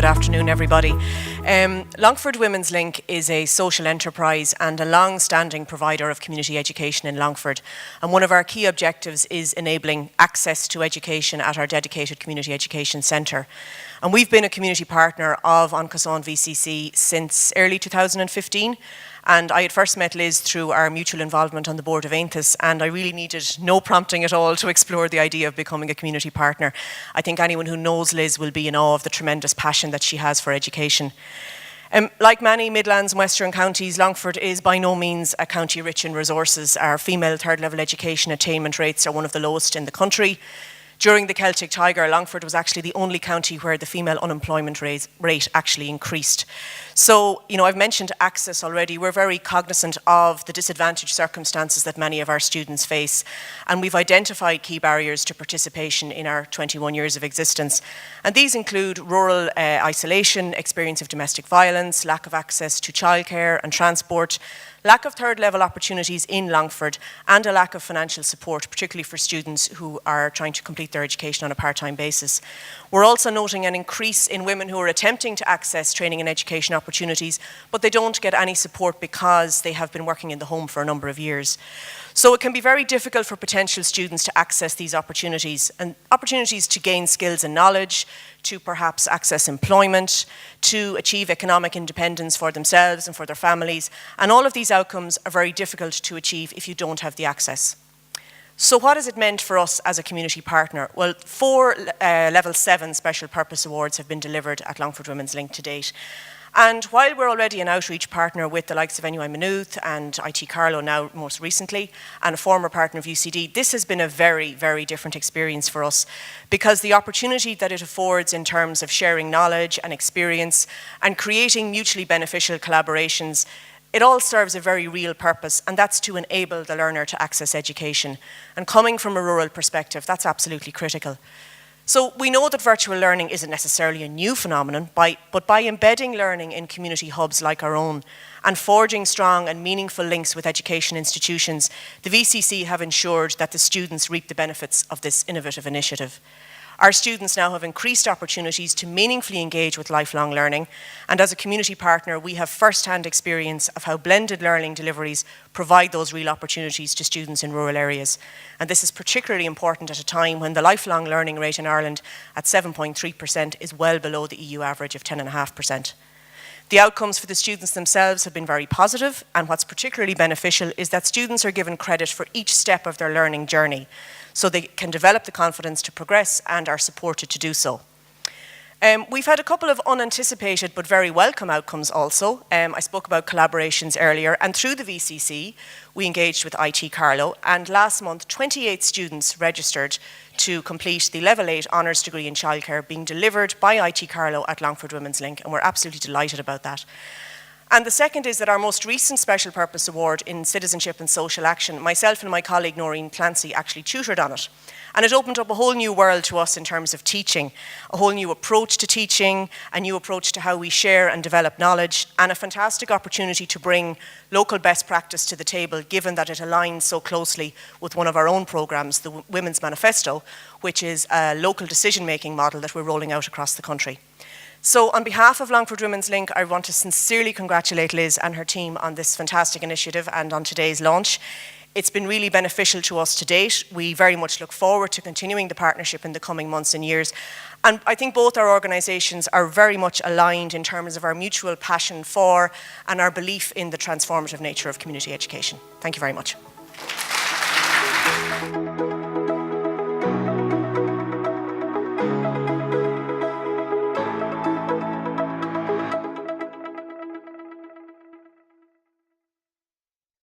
good afternoon, everybody. Longford Women's Link is a social enterprise and a long-standing provider of community education in Longford. And one of our key objectives is enabling access to education at our dedicated community education centre. And we've been a community partner of An Cosán VCC since early 2015. And I had first met Liz through our mutual involvement on the board of Aintus, and I really needed no prompting at all to explore the idea of becoming a community partner. I think anyone who knows Liz will be in awe of the tremendous passion that she has for education. Like many Midlands and Western counties, Longford is by no means a county rich in resources. Our female third level education attainment rates are one of the lowest in the country. During the Celtic Tiger, Longford was actually the only county where the female unemployment rate actually increased. So, I've mentioned access already. We're very cognizant of the disadvantaged circumstances that many of our students face, and we've identified key barriers to participation in our 21 years of existence. And these include rural isolation, experience of domestic violence, lack of access to childcare and transport, lack of third level opportunities in Longford, and a lack of financial support, particularly for students who are trying to complete their education on a part-time basis. We're also noting an increase in women who are attempting to access training and education opportunities, but they don't get any support because they have been working in the home for a number of years. So it can be very difficult for potential students to access these opportunities, and opportunities to gain skills and knowledge, to perhaps access employment, to achieve economic independence for themselves and for their families. And all of these outcomes are very difficult to achieve if you don't have the access. So what has it meant for us as a community partner? Well, 4 Level 7 Special Purpose Awards have been delivered at Longford Women's Link to date. And while we're already an outreach partner with the likes of NUI Maynooth and IT Carlow now most recently, and a former partner of UCD, this has been a very, very different experience for us, because the opportunity that it affords in terms of sharing knowledge and experience and creating mutually beneficial collaborations, it all serves a very real purpose, and that's to enable the learner to access education. And coming from a rural perspective, that's absolutely critical. So we know that virtual learning isn't necessarily a new phenomenon, but by embedding learning in community hubs like our own and forging strong and meaningful links with education institutions, the VCC have ensured that the students reap the benefits of this innovative initiative. Our students now have increased opportunities to meaningfully engage with lifelong learning, and as a community partner, we have first-hand experience of how blended learning deliveries provide those real opportunities to students in rural areas. And this is particularly important at a time when the lifelong learning rate in Ireland at 7.3% is well below the EU average of 10.5%. The outcomes for the students themselves have been very positive, and what's particularly beneficial is that students are given credit for each step of their learning journey, so they can develop the confidence to progress and are supported to do so. We've had a couple of unanticipated but very welcome outcomes also. I spoke about collaborations earlier, and through the VCC, we engaged with IT Carlow, and last month 28 students registered to complete the Level 8 Honours degree in childcare being delivered by IT Carlow at Longford Women's Link, and we're absolutely delighted about that. And the second is that our most recent Special Purpose Award in Citizenship and Social Action, myself and my colleague Noreen Clancy actually tutored on it. And it opened up a whole new world to us in terms of teaching, a whole new approach to teaching, a new approach to how we share and develop knowledge, and a fantastic opportunity to bring local best practice to the table, given that it aligns so closely with one of our own programmes, the Women's Manifesto, which is a local decision-making model that we're rolling out across the country. So on behalf of Longford Women's Link, I want to sincerely congratulate Liz and her team on this fantastic initiative and on today's launch. It's been really beneficial to us to date. We very much look forward to continuing the partnership in the coming months and years. And I think both our organisations are very much aligned in terms of our mutual passion for and our belief in the transformative nature of community education. Thank you very much.